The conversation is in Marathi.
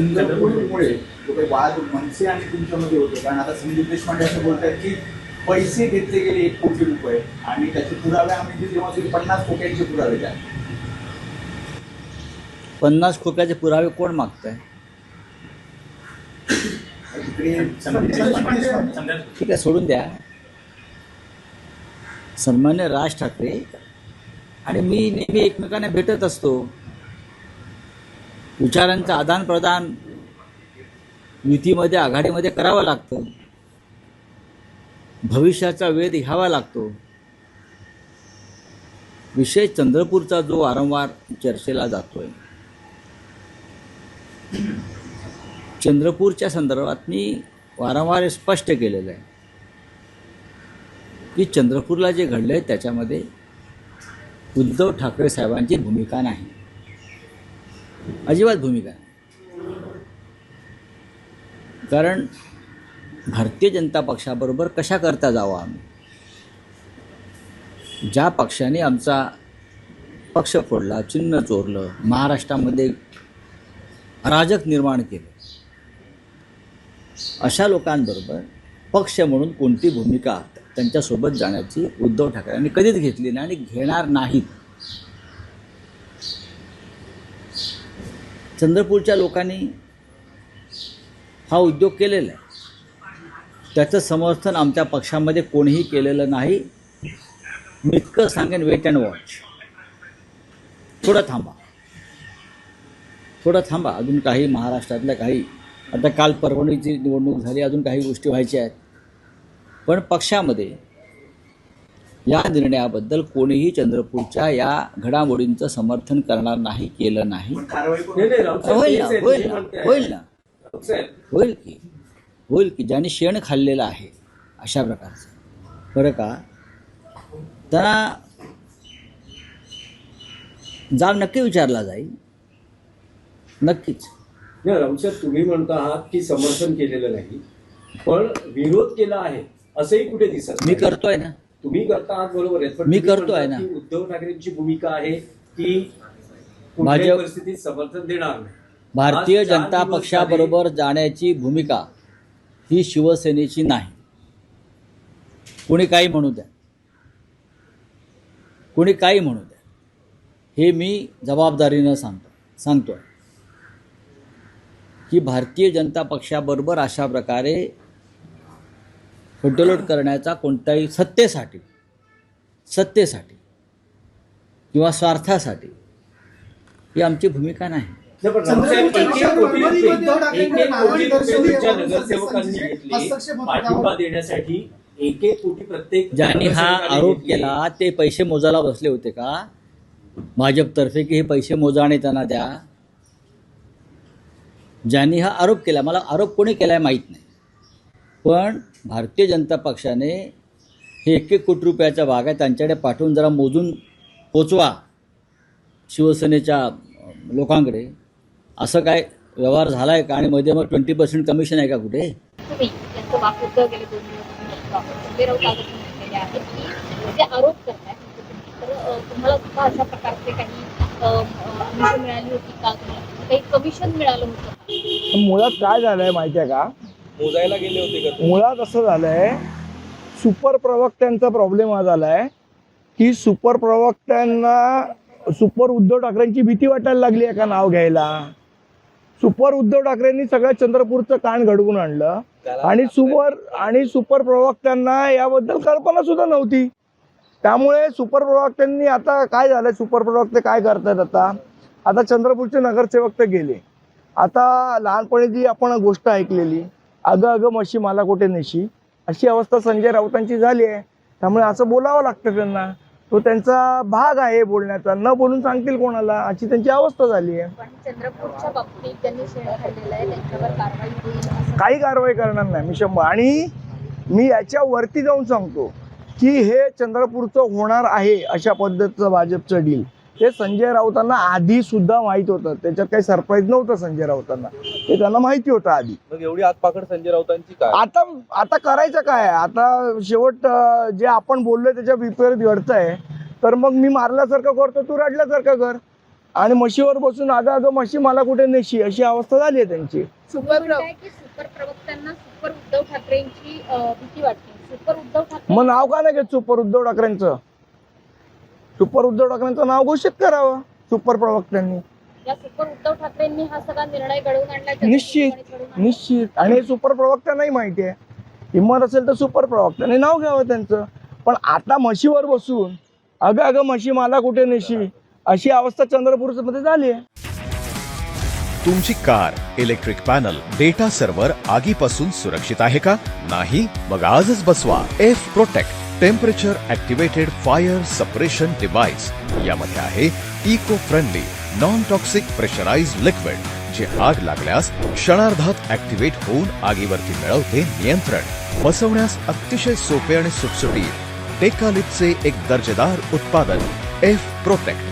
चंद्रपूरमुळे जो काही वाद मनसे आणि तुमच्यामध्ये होतो, कारण आता संदीप देशपांडे असं बोलतात की पैसे घेतले गेले 1 कोटी रुपये आणि त्याचे पुरावे आम्ही दिले, तेव्हा तुम्ही 50 खोक्यांचे पुरावे द्या. 50 खोक्याचे पुरावे कोण मागताय? ठीक आहे, सोडून द्या. सन्मान्य राज ठाकरे आणि मी नेहमी एकमेकांना भेटत असतो. विचारांचं आदान प्रदान युतीमध्ये आघाडीमध्ये करावं लागतं. भविष्याचा वेध घ्यावा लागतो. विषय चंद्रपूरचा जो वारंवार चर्चेला जातोय, चंद्रपूरच्या संदर्भात मी वारंवार स्पष्ट केलेलं आहे की चंद्रपूरला जे घडलं आहे त्याच्यामध्ये उद्धव ठाकरे साहेबांची भूमिका नाही, अजिबात भूमिका नाही. कारण भारतीय जनता पक्षाबरोबर कशा करता जावं आम्ही? ज्या पक्षाने आमचा पक्ष फोडला, चिन्ह चोरलं, महाराष्ट्रामध्ये अराजक निर्माण केलं, अशा लोकांबरोबर पक्ष म्हणून कोणती भूमिका त्यांच्यासोबत जाण्याची उद्धव ठाकरेंनी कधीच घेतली नाही आणि घेणार नाहीत. चंद्रपूरच्या लोकांनी हा उद्योग केलेला आहे. त्याचं समर्थन आमच्या पक्षामध्ये कोणीही केलेलं नाही. मी इतकं सांगेन, वेट अँड वॉच. थोडं थांबा. अजून काही महाराष्ट्रातल्या काही, आता काल परभणीची निवडणूक झाली, अजून काही गोष्टी व्हायच्या आहेत. पण पक्षामध्ये या निर्णयाबद्दल कोणीही चंद्रपूरच्या या घडामोडींचं समर्थन करणार नाही, केलं नाही. होईल की ज्यांनी शेण खाल्लेलं आहे अशा प्रकारचं, बरं का, त्यांना जाब नक्की विचारला जाईल, नक्कीच. राऊतसाहेब, तुम्ही म्हणता आहात की समर्थन केलेलं नाही, पण विरोध केला आहे असंही कुठे दिसत? मी करतोय ना. तुम्ही करता आहात, बरोबर आहे, पण मी करतोय ना. उद्धव ठाकरेंची भूमिका आहे की माझ्या परिस्थितीत समर्थन देणार नाही. भारतीय जनता पक्षाबरोबर जाण्याची भूमिका ही शिवसेनेची नाही. कोणी काही म्हणू द्या, हे मी जबाबदारीनं सांगतोय की भारतीय जनता पक्षाबरोबर अशा प्रकारे फुटलोट करण्याचा कोणताही सत्तेसाठी किंवा स्वार्थासाठी ही आमची भूमिका नाही. पाठिंबा देण्यासाठी 1 कोटी प्रत्येक, ज्यांनी हा आरोप केला ते पैसे मोजायला बसले होते का भाजपतर्फे, की हे पैसे मोजा आणि त्यांना द्या? ज्यांनी हा आरोप केला, मला आरोप कोणी केला आहे माहीत नाही, पण भारतीय जनता पक्षाने हे 1 कोटी रुपयाचा भाग आहे त्यांच्याकडे पाठवून जरा मोजून पोचवा शिवसेनेच्या लोकांकडे. असं काय व्यवहार झाला आहे का? आणि मध्ये मग 20% कमिशन आहे का कुठे? आरोप करताय, तर तुम्हाला अशा प्रकारचे काही मिळाली होती का? काही कमिशन मिळालं होतं? मुळात काय झालंय माहितीये का, मोजायला गेले होते का? मुळात असं झालंय, सुपर प्रवक्त्यांचा प्रॉब्लेम हा झालाय की सुपर प्रवक्त्यांना सुपर उद्धव ठाकरेंची भीती वाटायला लागली आहे का नाव घ्यायला. सुपर उद्धव ठाकरेंनी सगळ्या चंद्रपूरचं कान घडवून आणलं आणि सुपर प्रवक्त्यांना याबद्दल कल्पना सुद्धा नव्हती. त्यामुळे सुपर प्रवक्त्यांनी, आता काय झालंय, सुपर प्रवक्ते काय करतात, आता चंद्रपूरचे नगरसेवक तर गेले. आता लहानपणी जी आपण गोष्ट ऐकलेली, अगं म्हशी मला कुठे नेशी, अशी अवस्था संजय राऊतांची झाली आहे. त्यामुळे असं बोलावं लागतं त्यांना. तो त्यांचा भाग आहे बोलण्याचा, न बोलून सांगतील कोणाला, अशी त्यांची अवस्था झाली आहे. चंद्रपूरच्या बाबतीत त्यांनी शेण खाल्लेलं आहे, त्यांच्यावर कारवाई होईल? काही कारवाई करणार नाही मी 100. आणि मी याच्यावरती जाऊन सांगतो की हे चंद्रपूरचं होणार आहे अशा पद्धतीचं भाजपचं डील हे संजय राऊतांना आधी सुद्धा माहित होतं. त्याच्यात काही सरप्राईज नव्हतं संजय राऊतांना, हे त्यांना माहिती होतं आधी. मग एवढी आतपाकड संजय राऊतांची काय? आता करायचं काय? आता शेवट जे आपण बोललोय त्याच्या विपरीत घडतंय, तर मग मी मारल्यासारखं करतो, तू रडल्यासारखं कर. आणि म्हशीवर बसून अगं म्हशी मला कुठे नेशी अशी अवस्था झाली आहे त्यांची. तुम्ही म्हणताय की सुपर प्रवक्त्यांना सुपर उद्धव ठाकरेंची भीती वाटते. सुपर उद्धव ठाकरे मग नाव का नाही घेत सुपर उद्धव ठाकरेंचं? सुपर उद्धव ठाकरेंचं नाव घोषित करावं सुपर प्रवक्त्यांनी. या सुपर उद्धव ठाकरेंनी हा सगळा निर्णय घडवून आणला. निश्चित. आणि हे सुपर प्रवक्त्यांनाही माहिती आहे. हिंमत असेल तर सुपर प्रवक्त्याने नाव घ्यावं त्यांचं. पण आता म्हशीवर बसून अगं म्हशी मला कुठे नेशी अशी अवस्था चंद्रपूरमध्ये झाली आहे. तुमची car, electric panel, data server आगीपासून सुरक्षित आहे का? नाही? मग आजच बसवा F protect temperature activated fire suppression device. यामध्ये आहे eco friendly non toxic pressurised liquid जे आग लागल्यास क्षणार्धात ऍक्टिव्हेट होऊन आगीवरती मिळवते नियंत्रण. बसवण्यास अतिशय सोपे आणि सुटसुटीत टेकालिपचे एक दर्जेदार उत्पादन एफ प्रोटेक्ट.